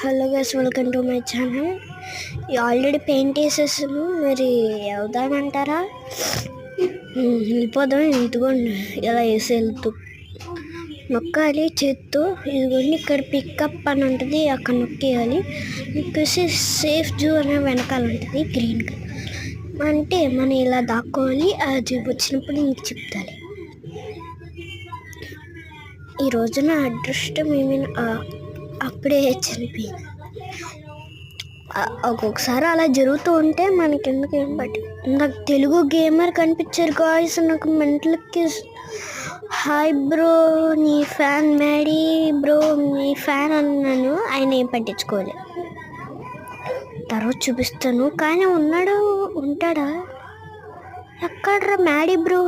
Hello guys, welcome to my channel. Already paint వేసేసాను, మరి వెళ్దామంటారా? వెళ్ళిపోదాం. ఇదిగోండి ఇలా వేసి వెళ్తూ నొక్కాలి చేత్తో. ఇదిగోండి ఇక్కడ పికప్ అని ఉంటుంది, అక్కడ నొక్కేయాలి. నొక్కేసి సేఫ్ జూ అనే వెనకాల ఉంటుంది గ్రీన్ కలర్. అంటే మనం ఇలా దాక్కోవాలి. అది వచ్చినప్పుడు మీకు చెప్తాలి. ఈ రోజు నా అదృష్టం అప్పుడే చనిపోయింది. ఒక్కొక్కసారి అలా జరుగుతూ ఉంటే మనకెందుకు ఏం బట్టి. నాకు తెలుగు గేమర్ కనిపించారు గాయ్స్. నాకు మెంటల్కి హాయ్ బ్రో, నీ ఫ్యాన్ మ్యాడీ బ్రో, నీ ఫ్యాన్ అన్నాను. ఆయన ఏం పట్టించుకోలే. తర్వాత చూపిస్తాను. కానీ ఉంటాడా? ఎక్కడ్రా మ్యాడీ బ్రో?